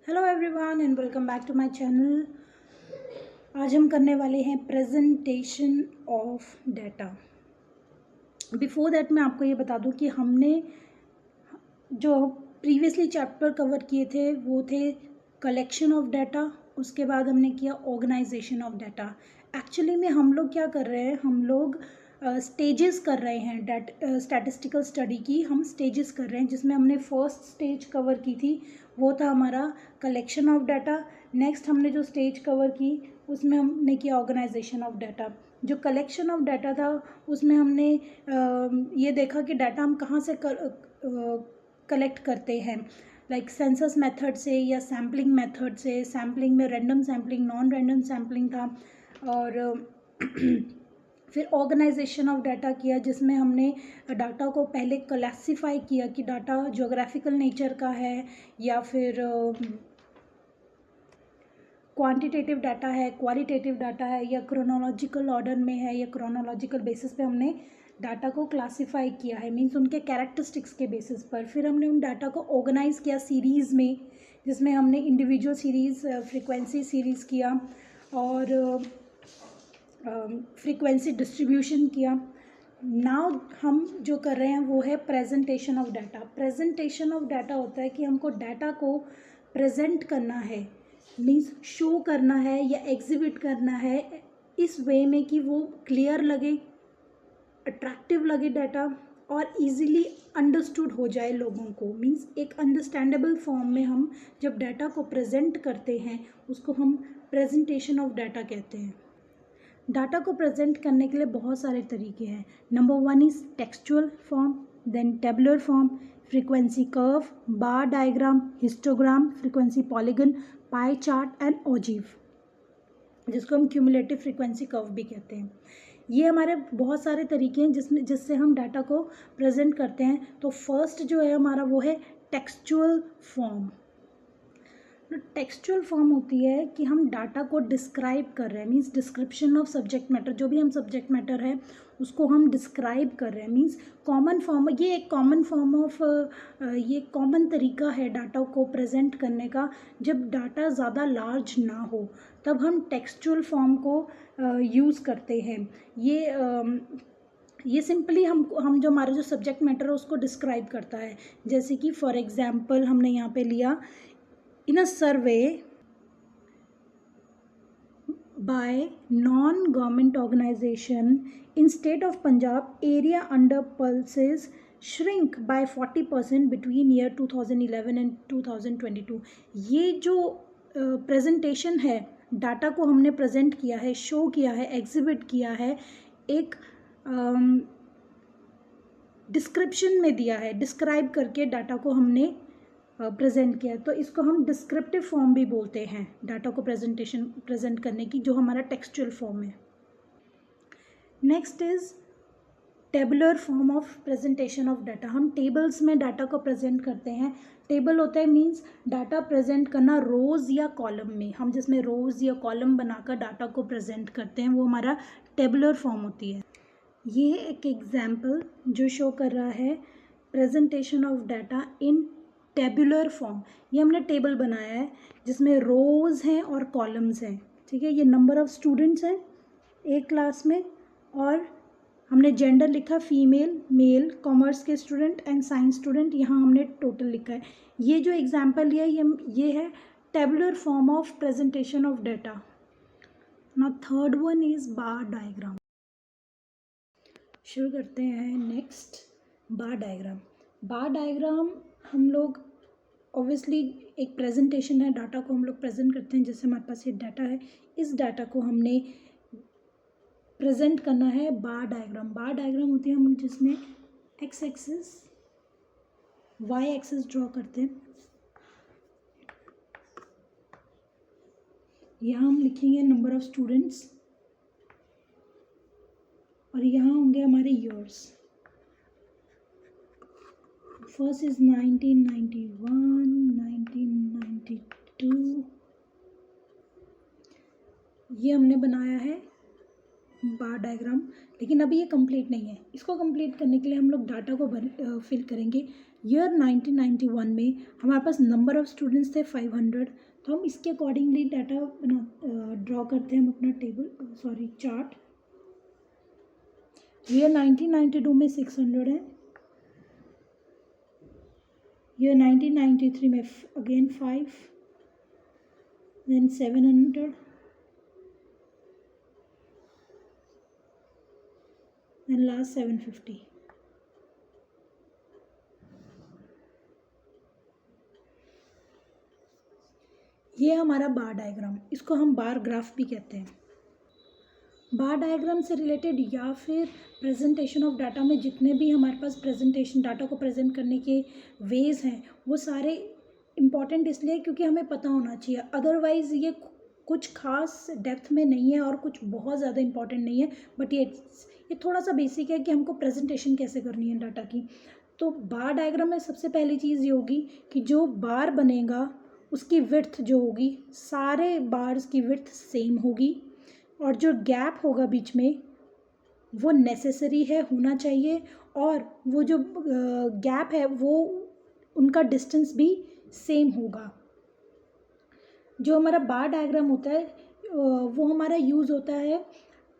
Hello everyone and welcome back to my channel. आज हम करने वाले हैं presentation of data. Before that मैं आपको ये बता दूं कि हमने जो प्रीवियसली चैप्टर कवर किए थे वो थे कलेक्शन ऑफ डाटा, उसके बाद हमने किया ऑर्गेनाइजेशन ऑफ डाटा। एक्चुअली में हम लोग क्या कर रहे हैं, हम लोग स्टेजेस कर रहे हैं स्टैटिस्टिकल स्टडी की। हम स्टेजेस कर रहे हैं जिसमें हमने फर्स्ट स्टेज कवर की थी वो था हमारा कलेक्शन ऑफ डाटा। नेक्स्ट हमने जो स्टेज कवर की उसमें हमने किया ऑर्गेनाइजेशन ऑफ डाटा। जो कलेक्शन ऑफ डाटा था उसमें हमने ये देखा कि डाटा हम कहाँ से कलेक्ट करते हैं, लाइक सेंसस मेथड से या सैम्पलिंग मेथड से। सैम्पलिंग में random sampling, non random sampling था। और फिर ऑर्गेनाइजेशन ऑफ डाटा किया जिसमें हमने डाटा को पहले क्लासिफाई किया कि डाटा ज्योग्राफिकल नेचर का है या फिर क्वांटिटेटिव डाटा है, क्वालिटेटिव डाटा है, या क्रोनोलॉजिकल ऑर्डर में है या क्रोनोलॉजिकल बेसिस पे हमने डाटा को क्लासिफाई किया है, मींस उनके कैरेक्टरिस्टिक्स के बेसिस पर। फिर हमने उन डाटा को ऑर्गेनाइज किया सीरीज़ में, जिसमें हमने इंडिविजुअल सीरीज़, फ्रीक्वेंसी सीरीज़ किया और फ्रीक्वेंसी डिस्ट्रीब्यूशन किया। नाउ हम जो कर रहे हैं वो है presentation of data. Presentation of data होता है कि हमको डाटा को प्रेजेंट करना है, मीन्स शो करना है या एग्जिबिट करना है इस वे में कि वो क्लियर लगे, अट्रैक्टिव लगे डाटा और इजीली अंडरस्टूड हो जाए लोगों को। मीन्स एक अंडरस्टैंडेबल फॉर्म में हम जब डाटा को प्रेजेंट करते हैं उसको हम प्रेजेंटेशन ऑफ डाटा कहते हैं। डाटा को प्रेजेंट करने के लिए बहुत सारे तरीके हैं। Number 1 is textual form, then tabular form, frequency curve, bar diagram, histogram, frequency polygon, pie chart and ogive, जिसको हम क्यूमुलेटिव फ्रीक्वेंसी कर्व भी कहते हैं। ये हमारे बहुत सारे तरीके हैं जिससे हम डाटा को प्रेजेंट करते हैं। तो फर्स्ट जो है हमारा वो है टेक्सचुअल फॉर्म। टेक्सचुअल फॉर्म होती है कि हम डाटा को डिस्क्राइब कर रहे हैं, means description of subject matter. जो भी हम सब्जेक्ट मैटर है उसको हम डिस्क्राइब कर रहे हैं, मीन्स कॉमन फॉर्म। ये एक कॉमन फॉर्म ऑफ ये कॉमन तरीका है डाटा को प्रेजेंट करने का। जब डाटा ज़्यादा लार्ज ना हो तब हम टेक्सचुअल फॉर्म को यूज़ करते हैं। ये सिंपली हम जो हमारा जो सब्जेक्ट मैटर है उसको डिस्क्राइब करता है। जैसे कि फॉर एग्जांपल हमने यहाँ पे लिया, in a survey by non-government organization in state of Punjab, area under pulses shrink by 40% between year 2011 and 2022। ये जो प्रेजेंटेशन है, डाटा को हमने प्रेजेंट किया है, शो किया है, एग्जिबिट किया है, एक डिस्क्रिप्शन में दिया है, डिस्क्राइब करके डाटा को हमने प्रेजेंट किया। तो इसको हम डिस्क्रिप्टिव फॉर्म भी बोलते हैं, डाटा को प्रेजेंट करने की, जो हमारा टेक्सचुअल फॉर्म है। Next is tabular form of presentation of data. हम टेबल्स में डाटा को प्रेजेंट करते हैं। टेबल होता है मीन्स डाटा प्रेजेंट करना रोज़ या कॉलम में। हम जिसमें रोज़ या कॉलम बनाकर डाटा को प्रेजेंट करते हैं वो हमारा टेबुलर फॉर्म होती है। ये एक एग्जाम्पल जो शो कर रहा है presentation of data in tabular form. ये हमने टेबल बनाया है जिसमें रोज़ हैं और कॉलम्स हैं, ठीक है। ये नंबर ऑफ़ स्टूडेंट्स हैं एक क्लास में, और हमने जेंडर लिखा फीमेल, मेल, कॉमर्स के स्टूडेंट एंड साइंस स्टूडेंट, यहाँ हमने टोटल लिखा है। ये जो एग्जाम्पल लिया ये है tabular form of presentation of data. Now third one is bar diagram. शुरू करते हैं। नेक्स्ट बार डायग्राम। बार डायग्राम हम लोग ऑब्वियसली एक प्रेजेंटेशन है, डाटा को हम लोग प्रेजेंट करते हैं। जैसे हमारे पास ये डाटा है, इस डाटा को हमने प्रेजेंट करना है बार डायग्राम। बार डायग्राम होती है हम जिसमें X axis, Y axis draw करते हैं। यहाँ हम लिखेंगे नंबर ऑफ स्टूडेंट्स और यहाँ होंगे हमारे ईयर्स। First is 1991, 1992। ये हमने बनाया है बार डायग्राम, लेकिन अभी ये कंप्लीट नहीं है। इसको कंप्लीट करने के लिए हम लोग डाटा को फिल करेंगे। ईयर 1991 में हमारे पास नंबर ऑफ़ स्टूडेंट्स थे 500, तो हम इसके अकॉर्डिंगली डाटा ड्रॉ करते हैं हम अपना चार्ट। ईयर 1992 में 600 है, ईयर 1993 में अगेन 5, देन 700, देन लास्ट 750। ये हमारा बार डायग्राम, इसको हम बार ग्राफ भी कहते हैं। बार डायग्राम से रिलेटेड या फिर प्रेजेंटेशन ऑफ डाटा में जितने भी हमारे पास प्रेजेंटेशन डाटा को प्रेजेंट करने के वेज हैं वो सारे इम्पॉर्टेंट इसलिए क्योंकि हमें पता होना चाहिए, अदरवाइज़ ये कुछ खास डेप्थ में नहीं है और कुछ बहुत ज़्यादा इम्पॉर्टेंट नहीं है, बट ये थोड़ा सा बेसिक है कि हमको प्रेजेंटेशन कैसे करनी है डाटा की। तो बार डायग्राम में सबसे पहली चीज़ ये होगी कि जो बार बनेगा उसकी विड्थ जो होगी, सारे बार्स की विड्थ सेम होगी और जो गैप होगा बीच में वो नेसेसरी है, होना चाहिए, और वो जो गैप है वो उनका डिस्टेंस भी सेम होगा। जो हमारा बार डायग्राम होता है वो हमारा यूज़ होता है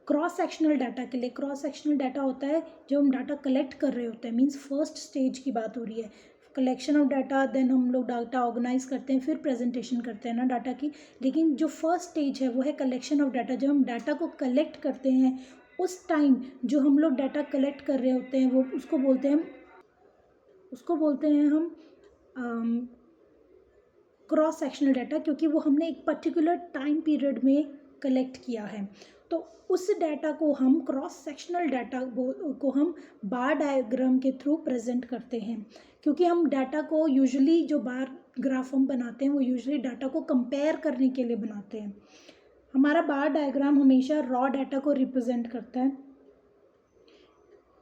क्रॉस सेक्शनल डाटा के लिए। क्रॉस सेक्शनल डाटा होता है जब हम डाटा कलेक्ट कर रहे होते हैं, मींस फर्स्ट स्टेज की बात हो रही है, कलेक्शन ऑफ डाटा, देन हम लोग डाटा ऑर्गेनाइज करते हैं, फिर प्रेजेंटेशन करते हैं ना डाटा की। लेकिन जो फर्स्ट स्टेज है वो है कलेक्शन ऑफ डाटा। जब हम डाटा को कलेक्ट करते हैं उस टाइम जो हम लोग डाटा कलेक्ट कर रहे होते हैं वो उसको बोलते हैं हम क्रॉस सेक्शनल डाटा, क्योंकि वो हमने एक पर्टिकुलर टाइम पीरियड में कलेक्ट किया है। तो उस डाटा को हम क्रॉस सेक्शनल डाटा को हम बार डायग्राम के थ्रू प्रेजेंट करते हैं, क्योंकि हम डाटा को यूजुअली जो बार ग्राफ हम बनाते हैं वो यूजुअली डाटा को कंपेयर करने के लिए बनाते हैं। हमारा बार डायग्राम हमेशा रॉ डाटा को रिप्रेजेंट करता है।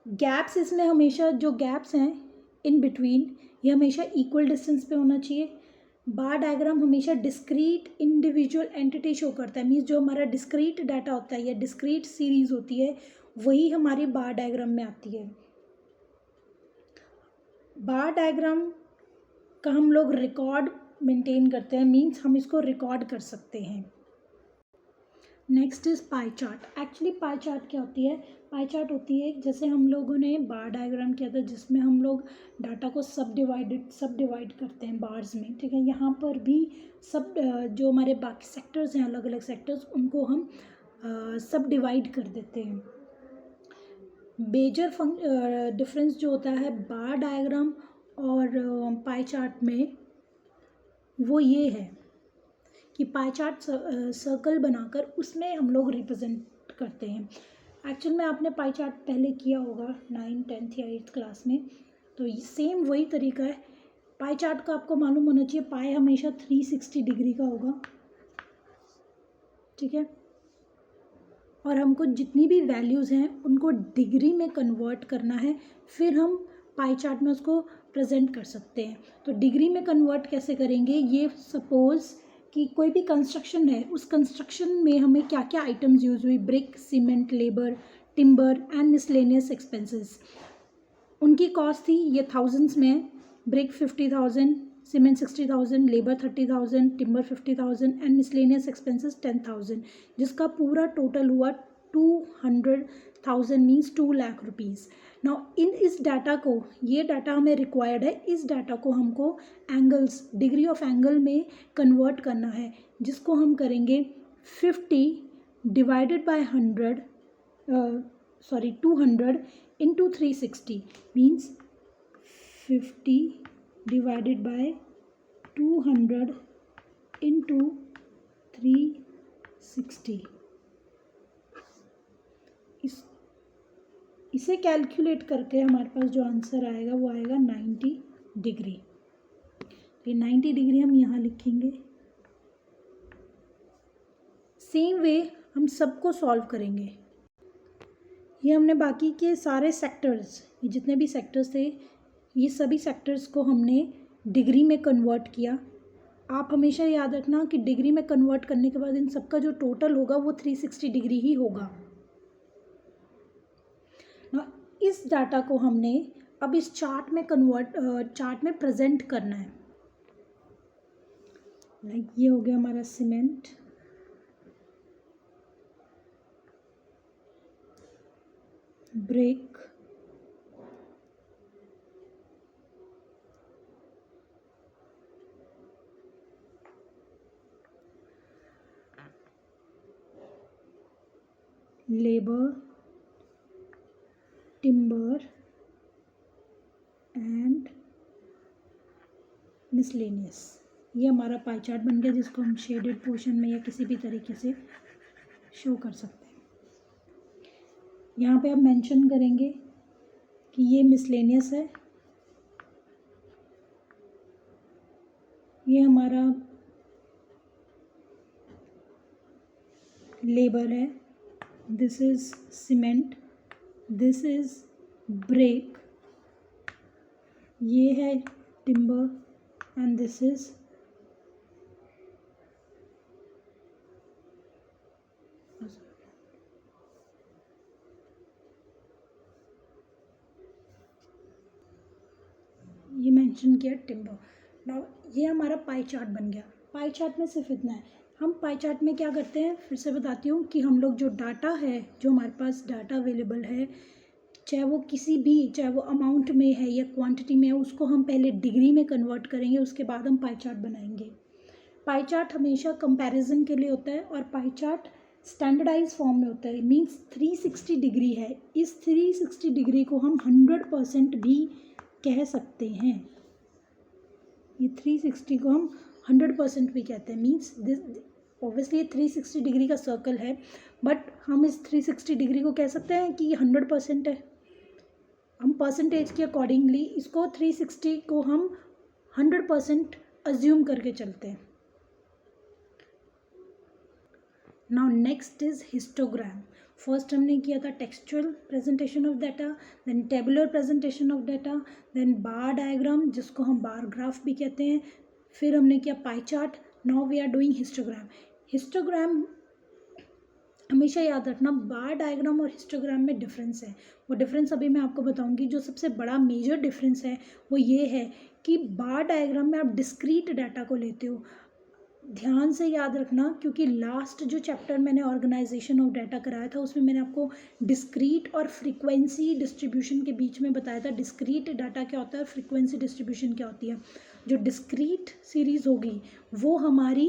गैप्स, इसमें हमेशा जो गैप्स हैं इन बिटवीन ये हमेशा इक्वल डिस्टेंस पे होना चाहिए। बार डायग्राम हमेशा डिस्क्रीट इंडिविजुअल एंटिटी शो करता है, मीन्स जो हमारा डिस्क्रीट डाटा होता है या डिस्क्रीट सीरीज होती है वही हमारी बार डायग्राम में आती है। बार डायग्राम का हम लोग रिकॉर्ड मेंटेन करते हैं, मीन्स हम इसको रिकॉर्ड कर सकते हैं। Next is pie chart. Actually pie chart क्या होती है? पाई चार्ट होती है जैसे हम लोगों ने बार डायग्राम किया था जिसमें हम लोग डाटा को सब डिवाइड करते हैं बार्स में, ठीक है। यहाँ पर भी सब जो हमारे बाकी सेक्टर्स हैं, अलग अलग सेक्टर्स, उनको हम सब डिवाइड कर देते हैं। मेजर डिफरेंस जो होता है बार डायग्राम और पाई चार्ट में वो ये है कि पाई चार्ट सर्कल बनाकर उसमें हम लोग रिप्रेजेंट करते हैं। एक्चुअल में आपने पाई चार्ट पहले किया होगा 9th 10th या 8th क्लास में, तो सेम वही तरीका है। पाई चार्ट का आपको मालूम होना चाहिए, पाई हमेशा 360 डिग्री का होगा, ठीक है। और हमको जितनी भी वैल्यूज़ हैं उनको डिग्री में कन्वर्ट करना है, फिर हम पाई चार्ट में उसको प्रेजेंट कर सकते हैं। तो डिग्री में कन्वर्ट कैसे करेंगे? ये सपोज़ कि कोई भी कंस्ट्रक्शन है, उस कंस्ट्रक्शन में हमें क्या क्या आइटम्स यूज हुई, brick, cement, labour, timber and miscellaneous expenses, उनकी कॉस्ट थी ये थाउजेंड्स में है। Brick 50,000, cement 60,000, labour 30,000, timber 50,000 and miscellaneous expenses 10,000, जिसका पूरा टोटल हुआ 200,000 मीन्स 2 लाख रुपीज़। नाउ इस डाटा को, ये डाटा हमें रिक्वायर्ड है, इस डाटा को हमको एंगल्स, डिग्री ऑफ एंगल में कन्वर्ट करना है, जिसको हम करेंगे 50 divided by 200 into 360 means 50 divided by 200 into 360। इसे कैलकुलेट करके हमारे पास जो आंसर आएगा वो आएगा 90 डिग्री। तो 90 डिग्री हम यहाँ लिखेंगे। सेम वे हम सबको सॉल्व करेंगे। ये हमने बाकी के सारे सेक्टर्स, ये जितने भी सेक्टर्स थे, ये सभी सेक्टर्स को हमने डिग्री में कन्वर्ट किया। आप हमेशा याद रखना कि डिग्री में कन्वर्ट करने के बाद इन सबका जो टोटल होगा वो 360 डिग्री ही होगा। इस डाटा को हमने अब इस चार्ट में प्रेजेंट करना है। लाइक ये हो गया हमारा cement, brick, labour, timber and miscellaneous. ये हमारा पाई चार्ट बन गया, जिसको हम शेडेड पोर्शन में या किसी भी तरीके से शो कर सकते हैं। यहाँ पे आप मेंशन करेंगे कि ये मिसलेनियस है, ये हमारा लेबर है, this is cement, this is brick, ये है टिम्बर एंड दिस इज ये मेंशन किया टिम्बर। नाउ ये हमारा पाई चार्ट बन गया। पाई चार्ट में सिर्फ इतना है। हम पाई चार्ट में क्या करते हैं, फिर से बताती हूँ कि हम लोग जो डाटा है, जो हमारे पास डाटा अवेलेबल है, चाहे वो अमाउंट में है या क्वांटिटी में है, उसको हम पहले डिग्री में कन्वर्ट करेंगे, उसके बाद हम पाई चार्ट बनाएंगे। पाई चार्ट हमेशा कंपैरिजन के लिए होता है और पाई चार्ट स्टैंडर्डाइज फॉर्म में होता है, मीन्स 360 डिग्री है। इस 360 डिग्री को हम 100% भी कह सकते हैं। ये 360 को हम 100% भी कहते हैं, मीन्स दिस ऑब्वियसली ये 360 डिग्री का सर्कल है, बट हम इस 360 डिग्री को कह सकते हैं कि ये 100% है। हम परसेंटेज के अकॉर्डिंगली इसको 360 को हम 100% अज्यूम करके चलते हैं। Now next is histogram. First हमने किया था textual presentation of data, then tabular presentation of data, then bar diagram जिसको हम बार ग्राफ भी कहते हैं, फिर हमने किया pie chart, now we are doing histogram. Histogram हमेशा याद रखना, बार डायग्राम और हिस्टोग्राम में डिफरेंस है। वो डिफरेंस अभी मैं आपको बताऊंगी। जो सबसे बड़ा मेजर डिफरेंस है वो ये है कि बार डायग्राम में आप डिस्क्रीट डाटा को लेते हो। ध्यान से याद रखना, क्योंकि लास्ट जो चैप्टर मैंने ऑर्गेनाइजेशन ऑफ डाटा कराया था उसमें मैंने आपको डिस्क्रीट और फ्रीक्वेंसी डिस्ट्रीब्यूशन के बीच में बताया था। डिस्क्रीट डाटा क्या होता है, फ्रीक्वेंसी डिस्ट्रीब्यूशन क्या होती है। जो डिस्क्रीट सीरीज़ होगी वो हमारी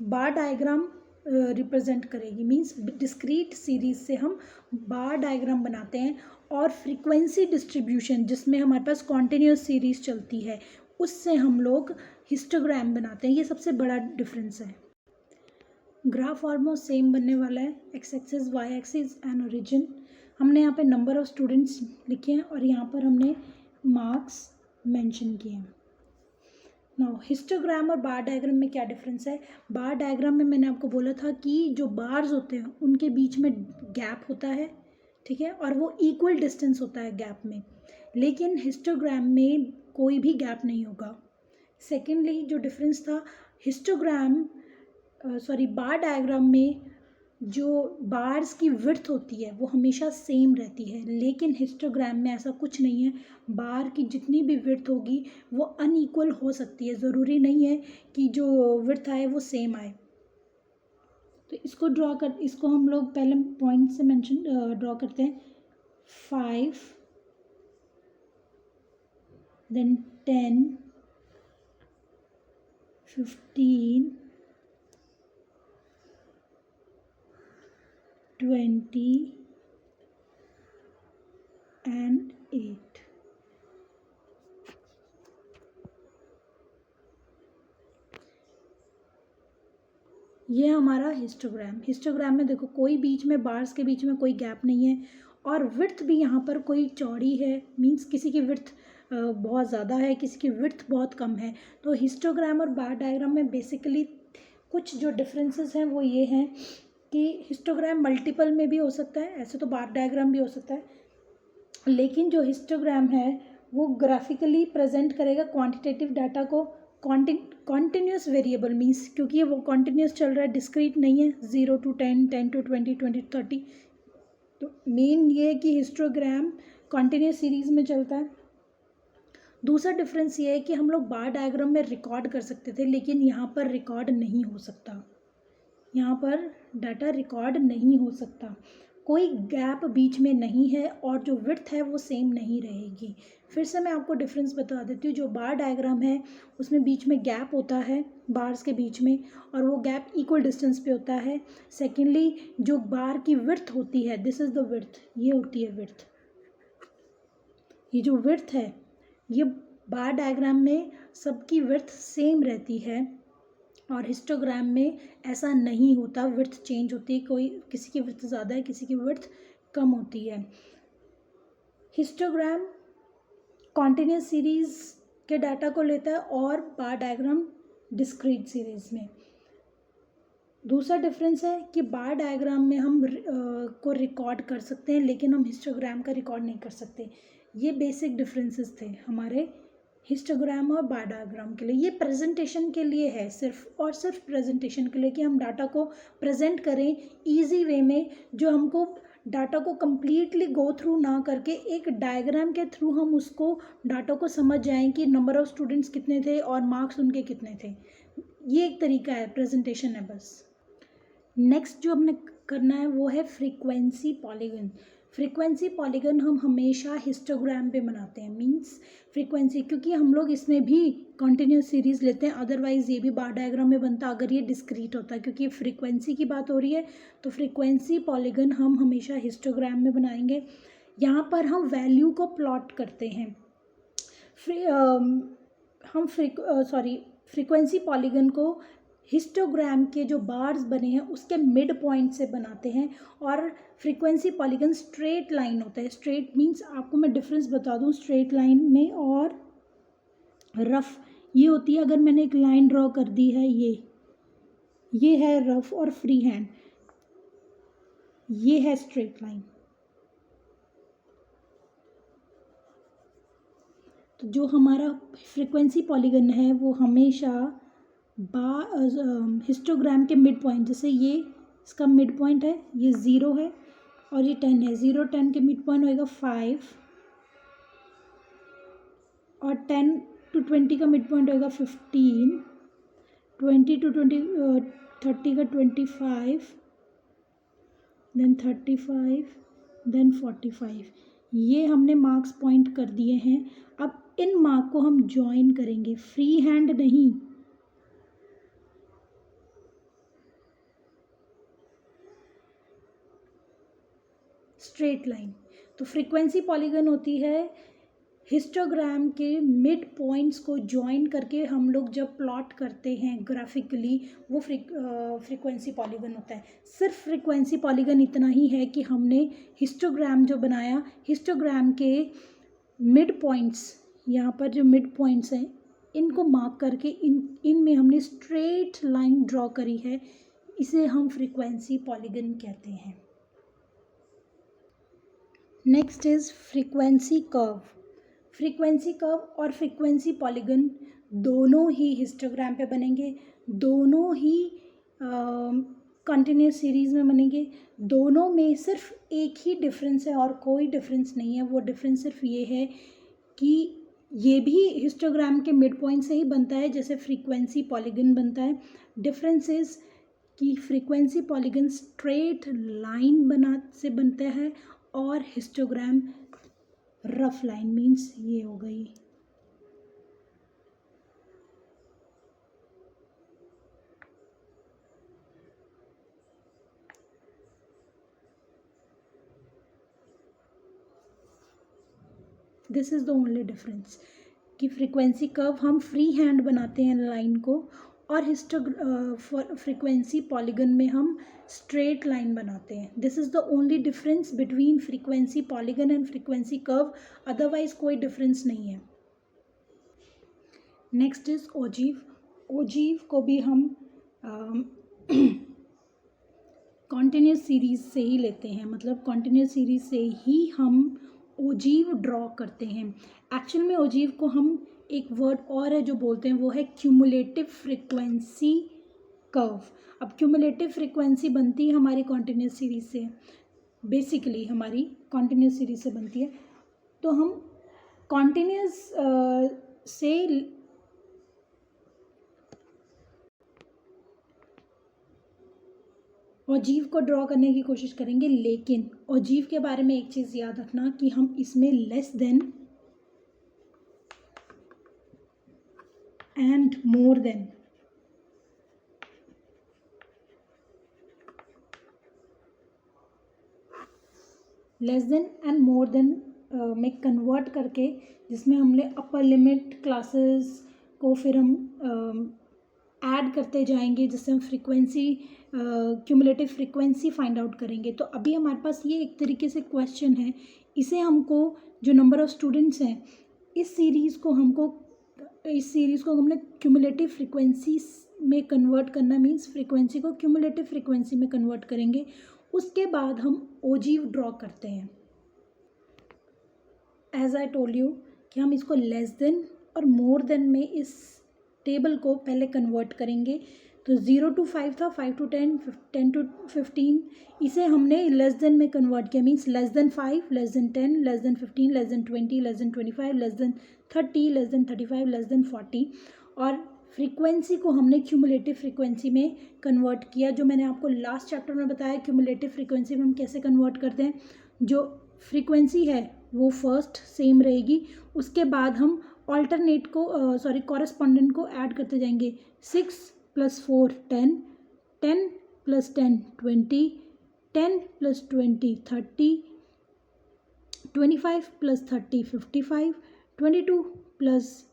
बार डायग्राम रिप्रेजेंट करेगी, मींस डिस्क्रीट सीरीज से हम बार डायग्राम बनाते हैं, और फ्रीक्वेंसी डिस्ट्रीब्यूशन जिसमें हमारे पास कॉन्टिन्यूस सीरीज चलती है उससे हम लोग हिस्टोग्राम बनाते हैं। ये सबसे बड़ा डिफरेंस है। ग्राफ ऑलमोस्ट सेम बनने वाला है, X axis, Y axis and origin. हमने यहाँ पे नंबर ऑफ स्टूडेंट्स लिखे हैं और यहाँ पर हमने मार्क्स मेंशन किए हैं। नाउ हिस्टोग्राम और बार डायग्राम में क्या डिफरेंस है। बार डायग्राम में मैंने आपको बोला था कि जो बार्स होते हैं उनके बीच में गैप होता है, ठीक है, और वो इक्वल डिस्टेंस होता है गैप में, लेकिन हिस्टोग्राम में कोई भी गैप नहीं होगा। सेकेंडली जो डिफरेंस था, बार डायग्राम में जो बार्स की विड्थ होती है वो हमेशा सेम रहती है, लेकिन हिस्टोग्राम में ऐसा कुछ नहीं है। बार की जितनी भी विड्थ होगी वो अनइक्वल हो सकती है, ज़रूरी नहीं है कि जो विड्थ आए वो सेम आए। तो इसको हम लोग पहले पॉइंट से ड्रॉ करते हैं। 5, देन 10, 15, 20 and 8। ये हमारा हिस्टोग्राम में देखो कोई बीच में बार्स के बीच में कोई गैप नहीं है, और विड्थ भी यहाँ पर कोई चौड़ी है, मींस किसी की विड्थ बहुत ज़्यादा है, किसी की विड्थ बहुत कम है। तो हिस्टोग्राम और बार डायग्राम में बेसिकली कुछ जो डिफरेंसेस हैं वो ये हैं कि हिस्टोग्राम मल्टीपल में भी हो सकता है, ऐसे तो बार डायग्राम भी हो सकता है, लेकिन जो हिस्टोग्राम है वो ग्राफिकली प्रेजेंट करेगा क्वांटिटेटिव डाटा को, कॉन्टिन्यूस वेरिएबल मीन्स क्योंकि ये वो कॉन्टिन्यूस चल रहा है, डिस्क्रीट नहीं है, 0 to 10, 10 to 20, 20 to 30। तो मेन ये है कि हिस्टोग्राम कॉन्टिन्यूस सीरीज में चलता है। दूसरा डिफरेंस ये है कि हम लोग बार डायग्राम में रिकॉर्ड कर सकते थे, लेकिन यहाँ पर रिकॉर्ड नहीं हो सकता, यहाँ पर डाटा रिकॉर्ड नहीं हो सकता, कोई गैप बीच में नहीं है और जो विड्थ है वो सेम नहीं रहेगी। फिर से मैं आपको डिफरेंस बता देती हूँ। जो बार डायग्राम है उसमें बीच में गैप होता है बार्स के बीच में, और वो गैप इक्वल डिस्टेंस पे होता है। सेकेंडली जो बार की विड्थ होती है, दिस इज़ द विड्थ, ये होती है विड्थ। ये जो विड्थ है ये बार डायग्राम में सबकी विड्थ सेम रहती है, और हिस्टोग्राम में ऐसा नहीं होता, विड्थ चेंज होती है, कोई किसी की विड्थ ज़्यादा है, किसी की विड्थ कम होती है। हिस्टोग्राम कॉन्टिन्यूस सीरीज के डाटा को लेता है और बार डायग्राम डिस्क्रीट सीरीज में। दूसरा डिफरेंस है कि बार डायग्राम में हम को रिकॉर्ड कर सकते हैं, लेकिन हम हिस्टोग्राम का रिकॉर्ड नहीं कर सकते। ये बेसिक डिफरेंसेस थे हमारे हिस्टोग्राम और बार डायग्राम के लिए। ये प्रेजेंटेशन के लिए है, सिर्फ और सिर्फ प्रेजेंटेशन के लिए, कि हम डाटा को प्रेजेंट करें इजी वे में, जो हमको डाटा को कम्प्लीटली गो थ्रू ना करके एक डायग्राम के थ्रू हम उसको डाटा को समझ जाएं कि नंबर ऑफ़ स्टूडेंट्स कितने थे और मार्क्स उनके कितने थे। ये एक तरीका है, प्रेजेंटेशन है बस। नेक्स्ट जो हमने करना है वो है फ्रीक्वेंसी पॉलीगन। फ्रीक्वेंसी पॉलीगन हम हमेशा हिस्टोग्राम पे बनाते हैं, मींस फ्रीक्वेंसी, क्योंकि हम लोग इसमें भी कंटिन्यूस सीरीज लेते हैं, अदरवाइज ये भी बार डायग्राम में बनता अगर ये डिस्क्रीट होता है। क्योंकि फ्रीक्वेंसी की बात हो रही है तो फ्रीक्वेंसी पॉलीगन हम हमेशा हिस्टोग्राम में बनाएंगे। यहाँ पर हम वैल्यू को प्लॉट करते हैं। फ्रीक्वेंसी पॉलीगन को हिस्टोग्राम के जो बार्स बने हैं उसके मिड पॉइंट से बनाते हैं, और फ्रीक्वेंसी पॉलीगन स्ट्रेट लाइन होता है। स्ट्रेट मींस आपको मैं डिफरेंस बता दूं स्ट्रेट लाइन में और रफ। ये होती है, अगर मैंने एक लाइन ड्रॉ कर दी है, ये है रफ और फ्री हैंड, ये है स्ट्रेट लाइन। तो जो हमारा फ्रीक्वेंसी पॉलीगन है वो हमेशा हिस्टोग्राम के मिड पॉइंट, जैसे ये इसका मिड पॉइंट है, ये 0 है और ये 10 है, 0 10 के मिड पॉइंट होएगा 5, और 10 to 20 का मिड पॉइंट होएगा 15, 20 to 30 का 25, देन 35, देन 45। ये हमने मार्क्स पॉइंट कर दिए हैं। अब इन मार्क को हम ज्वाइन करेंगे, फ्री हैंड नहीं, स्ट्रेट लाइन। तो फ्रीक्वेंसी पॉलीगन होती है हिस्टोग्राम के मिड पॉइंट्स को ज्वाइन करके हम लोग जब प्लॉट करते हैं ग्राफिकली, वो फ्रीक्वेंसी पॉलीगन होता है। सिर्फ फ्रीक्वेंसी पॉलीगन इतना ही है कि हमने हिस्टोग्राम जो बनाया, हिस्टोग्राम के मिड पॉइंट्स, यहाँ पर जो मिड पॉइंट्स हैं इनको मार्क करके इनमें हमने स्ट्रेट लाइन ड्रॉ करी है, इसे हम फ्रीक्वेंसी पॉलीगन कहते हैं। Next is frequency curve. Frequency curve और फ्रीक्वेंसी पॉलीगन दोनों ही हिस्टोग्राम पे बनेंगे, दोनों ही कंटिन्यूस सीरीज़ में बनेंगे। दोनों में सिर्फ एक ही डिफरेंस है और कोई डिफरेंस नहीं है। वो डिफरेंस सिर्फ ये है कि ये भी हिस्टोग्राम के मिड पॉइंट से ही बनता है जैसे फ्रीक्वेंसी पॉलीगन बनता है। डिफरेंस इज़ कि फ्रीक्वेंसी पॉलीगन स्ट्रेट लाइन से बनता है और हिस्टोग्राम रफ लाइन, मीन्स ये हो गई। This is the only difference कि फ्रीक्वेंसी कर्व हम फ्री हैंड बनाते हैं लाइन को, और फ्रीक्वेंसी पॉलीगन में हम स्ट्रेट लाइन बनाते हैं। This is the only difference between frequency polygon and frequency curve, otherwise कोई डिफरेंस नहीं है। Next is ogive. ओजीव को भी हम कॉन्टिन्यूस सीरीज से ही लेते हैं, मतलब कॉन्टिन्यूस सीरीज से ही हम ओजीव ड्रॉ करते हैं। एक्चुअल में ओजीव को हम एक वर्ड और है जो बोलते हैं, वो है क्यूमुलेटिव फ्रिक्वेंसी कर्व। अब क्यूमुलेटिव फ्रिक्वेंसी बनती है हमारी कॉन्टिन्यूस सीरीज से, बेसिकली हमारी कॉन्टिन्यूस सीरीज से बनती है। तो हम कॉन्टिन्यूस से ऑजीव को ड्रॉ करने की कोशिश करेंगे, लेकिन ऑजीव के बारे में एक चीज़ याद रखना कि हम इसमें less than and more than and more than में कन्वर्ट करके, जिसमें हमने अपर लिमिट क्लासेस को फिर हम ऐड करते जाएंगे, जिससे हम frequency cumulative frequency find out करेंगे। तो अभी हमारे पास ये एक तरीके से क्वेश्चन है, इसे हमको जो नंबर ऑफ स्टूडेंट्स हैं इस सीरीज़ को हमने क्यूमुलेटिव फ्रीक्वेंसी में कन्वर्ट करना, मीन्स फ्रीक्वेंसी को क्यूमुलेटिव फ्रीक्वेंसी में कन्वर्ट करेंगे। उसके बाद हम ओजीव ड्रॉ करते हैं। एज आई टोल्ड यू कि हम इसको लेस देन और मोर देन में इस टेबल को पहले कन्वर्ट करेंगे। तो 0 to 5 था, 5 to 10, 10 to 15, इसे हमने लेस देन में कन्वर्ट किया, means less than 5, less than 10, less than 15, less than 20, less than 25, less than 30, less than 35, less than 40। और फ्रीक्वेंसी को हमने क्यूमुलेटिव फ्रीक्वेंसी में कन्वर्ट किया। जो मैंने आपको लास्ट चैप्टर में बताया, क्यूमुलेटिव फ्रीक्वेंसी में हम कैसे कन्वर्ट करते हैं। जो फ्रीक्वेंसी है वो फर्स्ट सेम रहेगी, उसके बाद हम ऑल्टरनेट को कॉरेस्पॉन्डेंट को ऐड करते जाएंगे। 6 + 4 10, 10 + 10 20, 10 + 20 30, 25 + 30 55, 22 +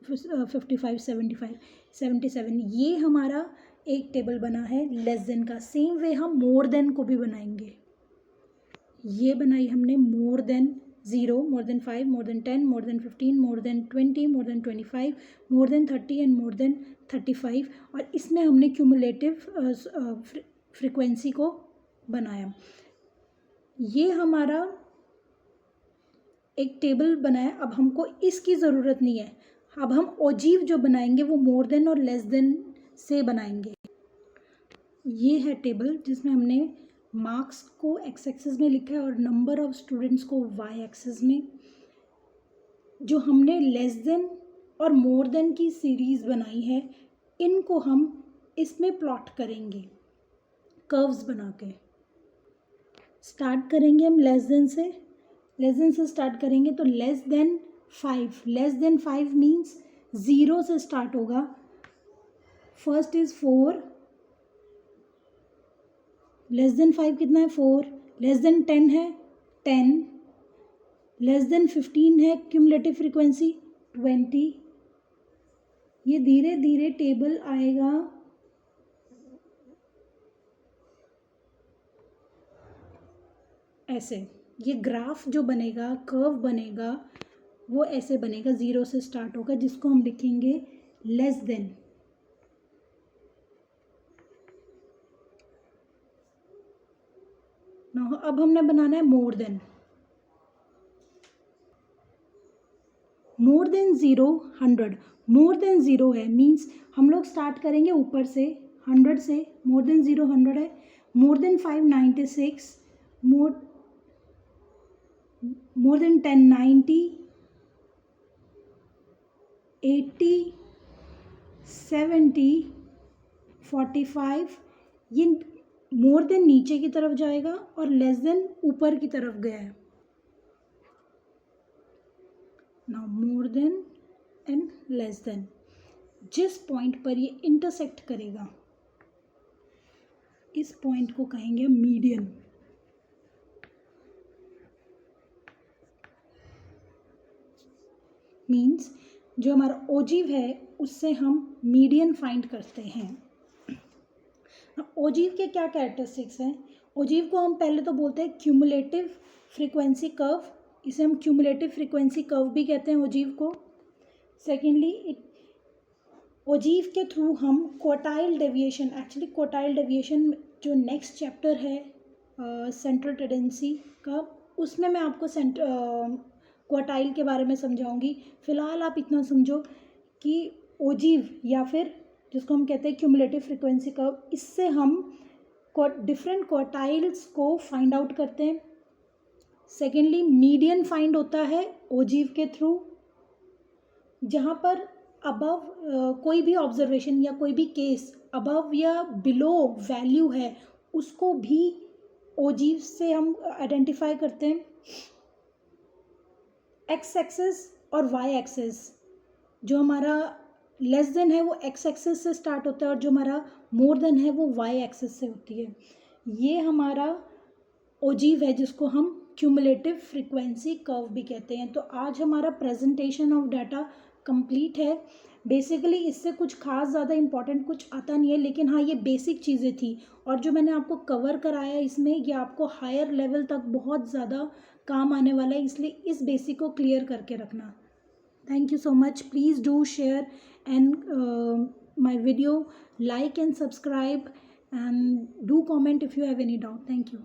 55 75, 77। ये हमारा एक टेबल बना है लेस देन का। सेम वे हम मोर देन को भी बनाएंगे। ये बनाई हमने more than 0, more than 5, more than 10, more than 15, more than 20, more than 25, more than 30 and more than 35। और इसमें हमने क्यूमुलेटिव फ्रीक्वेंसी को बनाया। ये हमारा एक टेबल बनाया। अब हमको इसकी ज़रूरत नहीं है। अब हम ओजीव जो बनाएंगे वो मोर देन और लेस देन से बनाएंगे। ये है टेबल जिसमें हमने मार्क्स को एक्स एक्सिस में लिखा है और नंबर ऑफ स्टूडेंट्स को वाई एक्सिस में। जो हमने लेस देन और मोर देन की सीरीज़ बनाई है, इनको हम इसमें प्लॉट करेंगे कर्व्स बना के। स्टार्ट करेंगे हम लेस देन से स्टार्ट करेंगे। तो लेस देन 5 मीन्स 0 से स्टार्ट होगा। फर्स्ट इज़ 4, लेस देन 5 कितना है 4, लेस देन 10 है 10, लेस देन 15 है क्यूमुलेटिव फ्रीक्वेंसी 20। ये धीरे धीरे टेबल आएगा ऐसे। ये ग्राफ जो बनेगा, कर्व बनेगा, वो ऐसे बनेगा, 0 से स्टार्ट होगा, जिसको हम लिखेंगे लेस देन। अब हमने बनाना है more than. More than 0 100, more than 0 है मीन्स हम लोग स्टार्ट करेंगे ऊपर से 100 से। मोर देन 0 100 है। More than 5 96, more than 10 90, 80 70 45। ये मोर देन नीचे की तरफ जाएगा और लेस देन ऊपर की तरफ गया है। Now more than and less than, जिस पॉइंट पर ये इंटरसेक्ट करेगा इस पॉइंट को कहेंगे मीडियन। मीन्स जो हमारा ओजीव है उससे हम मीडियन फाइंड करते हैं। ओजीव के क्या कैरेक्टरिस्टिक्स हैं? ओजीव को हम पहले तो बोलते हैं क्यूमुलेटिव फ्रीक्वेंसी कर्व, इसे हम क्यूमुलेटिव फ्रीक्वेंसी कर्व भी कहते हैं ओजीव को। सेकेंडली, ओजीव के थ्रू हम quartile deviation, actually quartile deviation जो नेक्स्ट चैप्टर है सेंट्रल टेंडेंसी का, उसमें मैं आपको क्वार्टाइल के बारे में समझाऊंगी। फ़िलहाल आप इतना समझो कि ओजीव या फिर जिसको हम कहते हैं क्यूमुलेटिव फ्रीक्वेंसी कर्व, इससे हम डिफरेंट क्वार्टाइल्स को फाइंड आउट करते हैं। सेकेंडली मीडियन फाइंड होता है ओजीव के थ्रू, जहाँ पर अबव कोई भी ऑब्जर्वेशन या कोई भी केस अबव या बिलो वैल्यू है उसको भी ओजीव से हम आइडेंटिफाई करते हैं। एक्स एक्सिस और वाई एक्सिस, जो हमारा लेस देन है वो एक्स एक्सिस से स्टार्ट होता है और जो हमारा मोर देन है वो वाई एक्सिस से होती है। ये हमारा ओजीव है जिसको हम क्यूमुलेटिव फ्रीक्वेंसी कर्व भी कहते हैं। तो आज हमारा प्रेजेंटेशन ऑफ डाटा कंप्लीट है। बेसिकली इससे कुछ खास ज़्यादा इम्पॉर्टेंट कुछ आता नहीं है, लेकिन हाँ ये बेसिक चीज़ें थी और जो मैंने आपको कवर कराया इसमें ये आपको हायर लेवल तक बहुत ज़्यादा काम आने वाला है, इसलिए इस बेसिक को क्लियर करके रखना। Thank you so much. Please do share and my video, like and subscribe, and do comment if you have any doubt. Thank you.